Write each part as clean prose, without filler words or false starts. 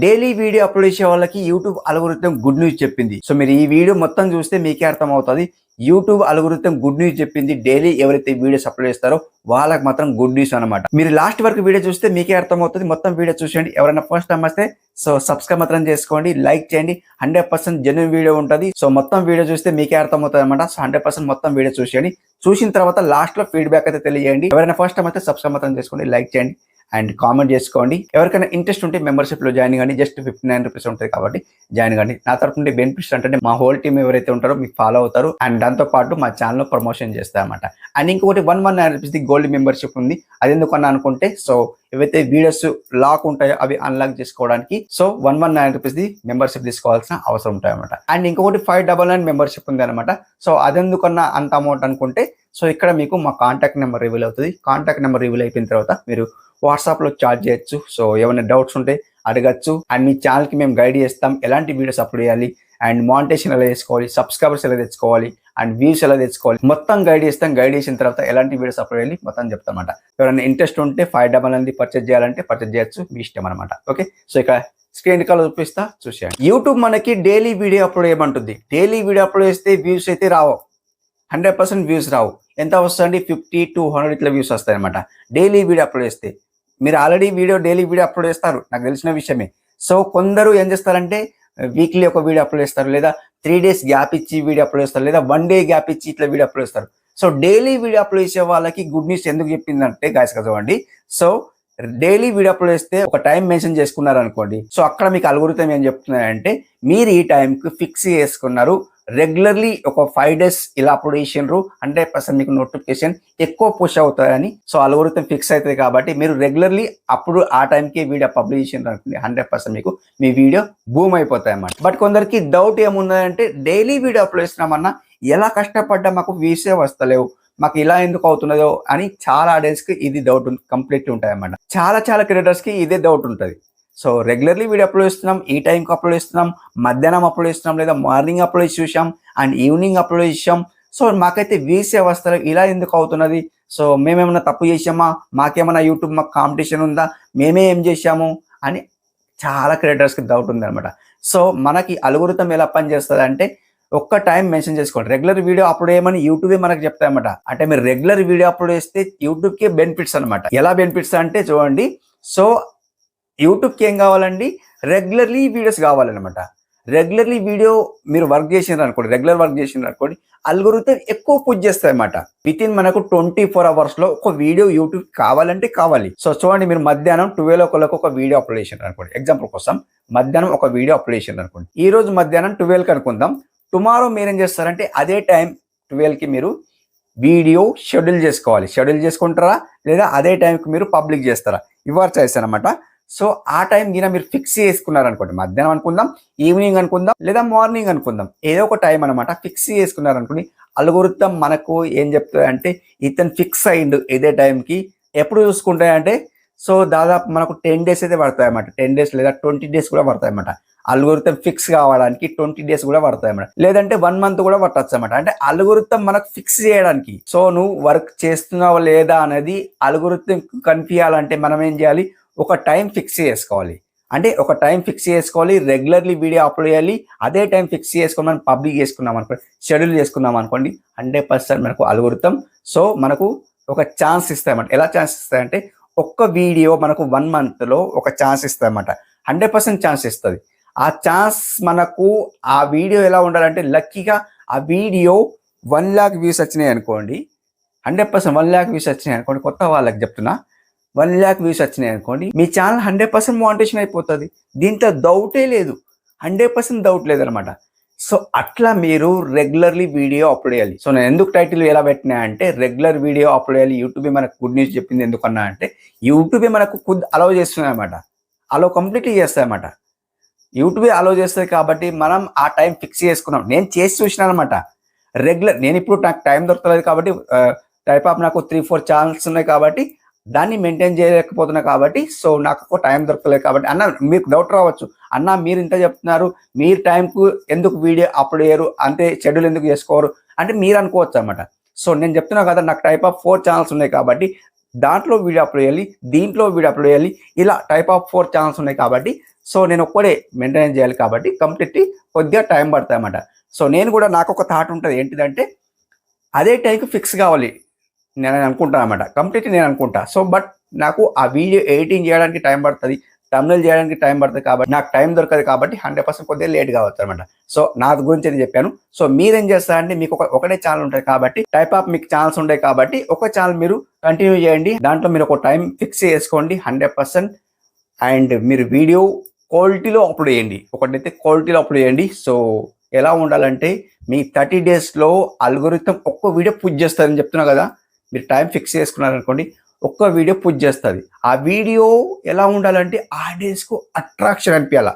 Daily video upload చేసే వాళ్ళకి YouTube algorithm good news చెప్పింది. సో మీరు ఈ వీడియో మొత్తం చూస్తే మీకే అర్థమవుతుంది. యూట్యూబ్ అల్గోరిథం గుడ్ న్యూస్ చెప్పింది. డైలీ ఎవరైతే వీడియోస్ అప్లోడ్ చేస్తారో వాళ్ళకి మాత్రం గుడ్ న్యూస్ అనమాట. మీరు లాస్ట్ వరకు వీడియో చూస్తే మీకే అర్థమవుతుంది. మొత్తం వీడియో చూసేయండి. ఎవరైనా ఫస్ట్ టైం వస్తే సో సబ్స్క్రైబ్ మాత్రం చేసుకోండి, లైక్ చేయండి. 100% జెన్యూన్ వీడియో ఉంటుంది. సో మొత్తం వీడియో చూస్తే మీకే అర్థమవుతుంది అనమాట. సో 100% మొత్తం వీడియో చూసేయండి. చూసిన తర్వాత లాస్ట్ లో ఫీడ్బ్యాక్ అయితే తెలియజేయండి. ఎవరైనా ఫస్ట్ టైం అయితే సబ్స్క్రైబ్ మాత్రం చేసుకోండి, లైక్ చేయండి అండ్ కామెంట్ చేసుకోండి. ఎవరికైనా ఇంట్రెస్ట్ ఉంటే మెంబర్షిప్ లో జాయిన్ కానీ, జస్ట్ 59 రూపీస్ ఉంటుంది కాబట్టి జాయిన్ కానీ. నా తరఫు నుండి బెనిఫిట్స్ అంటే మా హోల్ టీమ్ ఎవరైతే ఉంటారో మీకు ఫాలో అవుతారు అండ్ దాంతో పాటు మా ఛానల్ ప్రమోషన్ చేస్తారన్నమాట. అండ్ ఇంకొకటి 119 రూపీస్ ది గోల్డ్ మెంబర్షిప్ ఉంది. అది ఎందుకన్నా అనుకుంటే సో ఏవైతే వీడియోస్ లాక్ ఉంటాయో అవి అన్లాక్ చేసుకోవడానికి సో 119 రూపీస్ ది మెంబర్షిప్ తీసుకోవాల్సిన అవసరం ఉంటాయి అనమాట. అండ్ ఇంకొకటి 599 మెంబర్షిప్ ఉంది అనమాట. సో అదెందుకన్నా అంత అమౌంట్ అనుకుంటే సో ఇక్కడ మీకు మా కాంటాక్ట్ నెంబర్ రివీల్ అవుతుంది. కాంటాక్ట్ నెంబర్ రివీల్ అయిపోయిన తర్వాత మీరు వాట్సాప్ లో చాట్ చేయొచ్చు. సో ఏమైనా డౌట్స్ ఉంటే అడగచ్చు. అండ్ మీ ఛానల్ కి మేము గైడ్ చేస్తాం, ఎలాంటి వీడియోస్ అప్లోడ్ చేయాలి అండ్ మానిటైజేషన్ ఎలా చేసుకోవాలి, సబ్స్క్రైబర్స్ ఎలా తెచ్చుకోవాలి అండ్ వ్యూస్ ఎలా తెచ్చుకోవాలి, మొత్తం గైడ్ చేస్తాం. గైడ్ చేసిన తర్వాత ఎలాంటి వీడియోస్ అప్లోడ్ చేయాలి మొత్తం చెప్తాం అనమాట. ఎవరైనా ఇంట్రెస్ట్ ఉంటే 599 పర్చేజ్ చేయాలంటే పర్చేజ్ చేయొచ్చు, మీ ఇష్టం అనమాట. ఓకే, సో ఇక్కడ స్క్రీన్ కాల్ చూపిస్తా, చూసేయండి. యూట్యూబ్ మనకి డైలీ వీడియో అప్లోడ్ చేయమంటుంది. డైలీ వీడియో అప్లోడ్ చేస్తే వ్యూస్ అయితే రావు, 100% వ్యూస్ రావు. ఎంత వస్తుంది? 50 to 100 ఇట్లా వ్యూస్ వస్తాయి అనమాట డైలీ వీడియో అప్లోడ్ చేస్తే. మీరు ఆల్రెడీ డైలీ వీడియో అప్లోడ్ చేస్తారు, నాకు తెలిసిన విషయమే. సో కొందరు ఏం చేస్తారంటే వీక్లీ ఒక వీడియో అప్లోడ్ చేస్తారు, లేదా 3 days గ్యాప్ ఇచ్చి వీడియో అప్లోడ్ చేస్తారు, లేదా 1 day గ్యాప్ ఇచ్చి ఇట్లా వీడియో అప్లోడ్ చేస్తారు. సో డైలీ వీడియో అప్లోడ్ చేసే వాళ్ళకి గుడ్ న్యూస్ ఎందుకు చెప్పిందంటే గాయస్ చదవండి. సో డైలీ వీడియో అప్లోడ్ చేస్తే ఒక టైం మెన్షన్ చేసుకున్నారు అనుకోండి. సో అక్కడ మీకు అల్గోరిథం ఏం చెప్తున్నారంటే మీరు ఈ టైంకి ఫిక్స్ చేసుకున్నారు, రెగ్యులర్లీ ఒక 5 days ఇలా అప్లోడ్ చేసినారు, 100% మీకు నోటిఫికేషన్ ఎక్కువ పుష్ అవుతాయని. సో అల్గోరిథం ఫిక్స్ అవుతుంది కాబట్టి మీరు రెగ్యులర్లీ అప్పుడు ఆ టైంకి వీడియో పబ్లిష్ చేసినారు అనుకోండి, 100% మీకు మీ వీడియో బూమ్ అయిపోతాయి అన్నమాట. బట్ కొందరికి డౌట్ ఏమున్నదంటే డైలీ వీడియో అప్లోడ్ చేసినామన్నా ఎలా కష్టపడ్డా మాకు వ్యూసే వస్తలేవు, మాకు ఇలా ఎందుకు అవుతున్నదో అని చాలా ఆడియన్స్ కి ఇది డౌట్ కంప్లీట్ ఉంటాయి అన్నమాట. చాలా క్రియేటర్స్ కి ఇదే డౌట్ ఉంటుంది. సో రెగ్యులర్లీ వీడియో అప్లోడ్ చేస్తున్నాం, ఈ టైంకి అప్లోడ్ చేస్తున్నాం, మధ్యాహ్నం అప్లోడ్ చేస్తున్నాం, లేదా మార్నింగ్ అప్లోడ్ చేసాం అండ్ ఈవినింగ్ అప్లోడ్ చేసాం. సో మాకైతే వ్యూసే వస్తలేవు, ఇలా ఎందుకు అవుతున్నది? సో మేమేమన్నా తప్పు చేసామా, మాకేమన్నా యూట్యూబ్ మాకు కాంపిటీషన్ ఉందా, మేమే ఏం చేసాము అని చాలా క్రియేటర్స్కి డౌట్ ఉంది అనమాట. సో మనకి అల్గోరిథం ఎలా పనిచేస్తుంది అంటే ఒక్క టైం మెన్షన్ చేసుకోండి. రెగ్యులర్ వీడియో అప్లోడ్ చేయమని యూట్యూబే మనకు చెప్తాయన్నమాట. అంటే మీరు రెగ్యులర్ వీడియో అప్లోడ్ చేస్తే యూట్యూబ్కి బెనిఫిట్స్ అనమాట. ఎలా బెనిఫిట్స్ అంటే చూడండి. సో యూట్యూబ్కి ఏం కావాలండి? రెగ్యులర్లీ వీడియోస్ కావాలన్నమాట. రెగ్యులర్లీ వీడియో మీరు వర్క్ చేసినారు అనుకోండి, రెగ్యులర్ వర్క్ చేసినారు అనుకోండి, అల్గోరిథం ఎక్కువ పుష్ చేస్తాయి అన్నమాట. విత్ ఇన్ మనకు 24 hours లో ఒక వీడియో యూట్యూబ్ కావాలంటే కావాలి. సో చూడండి, మీరు మధ్యాహ్నం 12 ఒక వీడియో అప్లోడ్ చేసినారు అనుకోండి. ఎగ్జాంపుల్ కోసం మధ్యాహ్నం ఒక వీడియో అప్లోడ్ చేసినారు అనుకోండి. ఈ రోజు మధ్యాహ్నం 12కి అనుకుందాం. టుమారో మీరు ఏం చేస్తారంటే అదే టైం 12కి మీరు వీడియో షెడ్యూల్ చేసుకోవాలి. షెడ్యూల్ చేసుకుంటారా లేదా అదే టైంకి మీరు పబ్లిక్ చేస్తారా, యువర్ చాయిస్ అనమాట. సో ఆ టైం గిన మీరు ఫిక్స్ చేసుకున్నారు అనుకోండి, మధ్యాహ్నం అనుకుందాం, ఈవినింగ్ అనుకుందాం, లేదా మార్నింగ్ అనుకుందాం, ఏదో ఒక టైం అనమాట ఫిక్స్ చేసుకున్నారు అనుకోండి. అల్గోరిథం మనకు ఏం చెప్తుంది అంటే ఇతను ఫిక్స్ అయ్యిండు ఇదే టైంకి. ఎప్పుడు చూసుకుంటాయంటే సో దాదాపు మనకు 10 days అయితే పడతాయి అన్నమాట. 10 days లేదా 20 days కూడా పడతాయి అన్నమాట. అల్గోరిథం ఫిక్స్ కావడానికి 20 days కూడా పడతాయి అన్నమాట. లేదంటే 1 month కూడా పట్టచ్చు అన్నమాట. అంటే అల్గోరిథం మనకు ఫిక్స్ చేయడానికి. సో నువ్వు వర్క్ చేస్తున్నావా లేదా అనేది అల్గోరిథం కనిపించాలంటే మనం ఏం చేయాలి? ఒక టైం ఫిక్స్ చేసుకోవాలి. అంటే ఒక టైం ఫిక్స్ చేసుకోవాలి, రెగ్యులర్లీ వీడియో అప్లోడ్ చేయాలి, అదే టైం ఫిక్స్ చేసుకొని మనం పబ్లిక్ చేసుకున్నాం అనుకోండి, షెడ్యూల్ చేసుకున్నాం అనుకోండి, 100% మనకు అల్గోరిథం సో మనకు ఒక ఛాన్స్ ఇస్తాయన్నమాట. ఎలా ఛాన్స్ ఇస్తాయంటే ఒక్క వీడియో మనకు 1 month లో ఒక ఛాన్స్ ఇస్తాయన్నమాట. 100% ఛాన్స్ ఇస్తుంది. ఆ ఛాన్స్ మనకు ఆ వీడియో ఎలా ఉండాలంటే లక్కీగా ఆ వీడియో 1 lakh వ్యూస్ వచ్చినాయి అనుకోండి, 100% 1 lakh వ్యూస్ వచ్చినాయి అనుకోండి, కొత్త వాళ్ళకి చెప్తున్నా, 1 lakh వ్యూస్ వచ్చినాయి అనుకోండి, మీ ఛానల్ 100% మానిటైజేషన్ అయిపోతుంది. దీంట్లో డౌటే లేదు, 100% డౌట్ లేదనమాట. సో అట్లా మీరు రెగ్యులర్లీ వీడియో అప్లోడ్ చేయాలి. సో నేను ఎందుకు టైటిల్ ఎలా పెట్టినా అంటే రెగ్యులర్ వీడియో అప్లోడ్ చేయాలి, యూట్యూబే మనకు గుడ్ న్యూస్ చెప్పింది. ఎందుకన్నా అంటే యూట్యూబే మనకు అలౌ చేస్తుంది అనమాట, అలౌ కంప్లీట్లీ చేస్తాయి అన్నమాట. యూట్యూబే అలౌ చేస్తుంది కాబట్టి మనం ఆ టైం ఫిక్స్ చేసుకున్నాం. నేను చేసి చూసినాను అనమాట. రెగ్యులర్ నేను ఇప్పుడు నాకు టైం దొరకలేదు కాబట్టి టైప్ ఆఫ్ నాకు 3-4 ఛానల్స్ ఉన్నాయి కాబట్టి దాన్ని మెయింటైన్ చేయలేకపోతున్నా కాబట్టి సో నాకు టైం దొరకలేదు కాబట్టి. అన్న మీకు డౌట్ రావచ్చు, అన్న మీరు ఇంత చెప్తున్నారు, మీరు టైంకు ఎందుకు వీడియో అప్లోడ్ చేయరు, అంటే షెడ్యూల్ ఎందుకు చేసుకోరు అంటే మీరు అనుకోవచ్చు అనమాట. సో నేను చెప్తున్నా కదా, నాకు టైప్ ఆఫ్ 4 ఛానల్స్ ఉన్నాయి కాబట్టి దాంట్లో వీడియో అప్లోడ్ చేయాలి, దీంట్లో వీడియో అప్లోడ్ చేయాలి, ఇలా టైప్ ఆఫ్ 4 ఛానల్స్ ఉన్నాయి కాబట్టి సో నేను ఒక్కడే మెయింటైన్ చేయాలి కాబట్టి కంప్లీట్లీ కొద్దిగా టైం పడుతుంది అన్నమాట. సో నేను కూడా నాకు ఒక థాట్ ఉంటుంది ఏంటిదంటే అదే టైంకి ఫిక్స్ కావాలి నేను అనుకుంటాను అన్నమాట. కంప్లీట్లీ నేను అనుకుంటా. సో బట్ నాకు ఆ వీడియో ఎడిటింగ్ చేయడానికి టైం పడుతుంది, తమిళ చేయడానికి టైం పడుతుంది కాబట్టి నాకు టైం దొరకదు కాబట్టి 100% కొద్దిగా లేట్ కావచ్చు అనమాట. సో నా గురించి నేను చెప్పాను. సో మీరేం చేస్తారంటే మీకు ఒకటే ఛానల్ ఉంటుంది కాబట్టి టైప్ ఆఫ్ మీకు ఛానల్స్ ఉంటాయి కాబట్టి ఒక ఛానల్ మీరు కంటిన్యూ చేయండి. దాంట్లో మీరు ఒక టైం ఫిక్స్ చేసుకోండి 100%. అండ్ మీరు వీడియో క్వాలిటీలో అప్లోడ్ చేయండి. ఒకటైతే క్వాలిటీలో అప్లోడ్ చేయండి. సో ఎలా ఉండాలంటే మీ 30 డేస్లో అల్గోరిథం ఒక్క వీడియో పుష్ చేస్తుందని చెప్తున్నా కదా. మీరు టైం ఫిక్స్ చేసుకున్నారనుకోండి, ఒక్క వీడియో పుష్ చేస్తుంది. ఆ వీడియో ఎలా ఉండాలంటే ఆడియన్స్కు అట్రాక్షన్ అనిపించాల.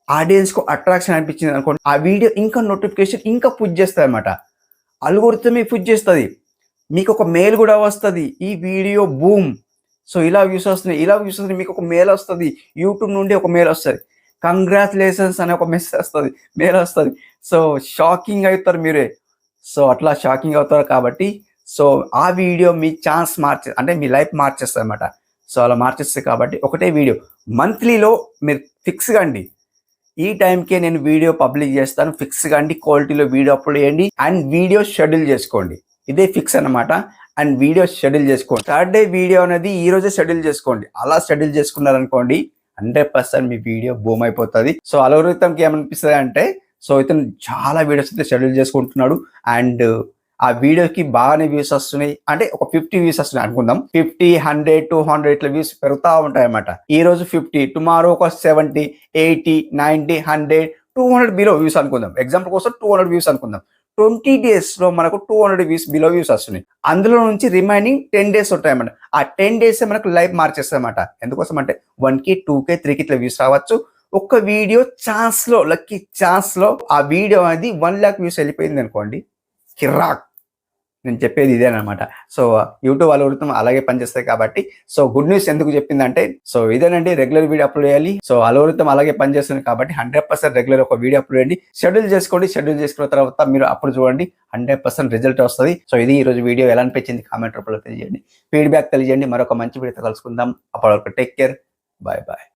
ఆడియన్స్కు అట్రాక్షన్ అనిపించింది అనుకోండి, ఆ వీడియో ఇంకా నోటిఫికేషన్ ఇంకా పుష్ చేస్తుంది అనమాట. అల్గోరిథమే పుష్ చేస్తుంది. మీకు ఒక మెయిల్ కూడా వస్తుంది, ఈ వీడియో బూమ్, సో ఇలా వ్యూస్ వస్తున్నాయి, ఇలా వ్యూస్ వస్తున్నాయి, మీకు ఒక మెయిల్ వస్తుంది. యూట్యూబ్ నుండి ఒక మెయిల్ వస్తుంది, కంగ్రాచులేషన్స్ అనే ఒక మెసేజ్ వస్తుంది, మెయిల్ వస్తుంది. సో షాకింగ్ అవుతారు మీరే. సో అట్లా షాకింగ్ అవుతారు కాబట్టి సో ఆ వీడియో మీ ఛాన్స్ అంటే మీ లైఫ్ మార్చేస్తుంది అనమాట. సో అలా మార్చేస్తుంది కాబట్టి ఒకటే వీడియో మంత్లీలో మీరు ఫిక్స్ కండి, ఈ టైంకే నేను వీడియో పబ్లిష్ చేస్తాను, ఫిక్స్ కండి, క్వాలిటీలో వీడియో అప్లోడ్ చేయండి అండ్ వీడియో షెడ్యూల్ చేసుకోండి. ఇదే ఫిక్స్ అనమాట. అండ్ వీడియో షెడ్యూల్ చేసుకోండి. థర్డ్ డే వీడియో అనేది ఈ రోజే షెడ్యూల్ చేసుకోండి. అలా షెడ్యూల్ చేసుకున్నారనుకోండి 100% మీ వీడియో బూమ్ అయిపోతుంది. సో అల్గోరిథంకి ఏమనిపిస్తుంది అంటే సో ఇతను చాలా వీడియోస్ అయితే షెడ్యూల్ చేసుకుంటున్నాడు అండ్ ఆ వీడియోకి బాగానే వ్యూస్ వస్తున్నాయి, అంటే ఒక 50 వ్యూస్ వస్తున్నాయి అనుకుందాం. 50, 100, 200 ఇట్లా వ్యూస్ పెరుగుతూ ఉంటాయి అన్నమాట. ఈ రోజు 50, టుమారో ఒక 70, 80, 90, 100, 200 బిలో వ్యూస్ అనుకుందాం. ఎగ్జాంపుల్ కోసం 200 వ్యూస్ అనుకుందాం. 20 డేస్లో మనకు 200 వ్యూస్ బిలో వ్యూస్ వస్తున్నాయి. అందులో నుంచి రిమైనింగ్ 10 డేస్ ఉంటాయన్నమాట. ఆ 10 డేస్ మనకు లైఫ్ మార్చేస్తాయి అన్నమాట. ఎందుకోసం అంటే 1K, 2K, 3K ఇట్లా వ్యూస్ రావచ్చు. ఒక్క వీడియో ఛాన్స్లో, లక్కీ ఛాన్స్లో ఆ వీడియో అనేది 1 lakh వ్యూస్ వెళ్ళిపోయింది అనుకోండి, కిరాక్. నేను చెప్పేది ఇదేనమాట. సో యూట్యూబ్ అల్గోరిథం అలాగే పనిచేస్తాయి కాబట్టి సో గుడ్ న్యూస్ ఎందుకు చెప్పిందంటే సో ఇదేనండి, రెగ్యులర్ వీడియో అప్లోడ్ చేయాలి. సో అల్గోరిథం అలాగే పనిచేస్తుంది కాబట్టి 100% రెగ్యులర్ ఒక వీడియో అప్లోడ్ చేయండి, షెడ్యూల్ చేసుకోండి. షెడ్యూల్ చేసుకున్న తర్వాత మీరు అప్పుడు చూడండి 100% రిజల్ట్ వస్తుంది. సో ఇది ఈరోజు వీడియో ఎలా అనిపించింది కామెంట్ రూపంలో తెలియజేయండి, ఫీడ్బ్యాక్ తెలియజేయండి. మరొక మంచి వీడియోతో కలుసుకుందాం. అప్పటి వరకు టేక్ కేర్, బాయ్ బాయ్.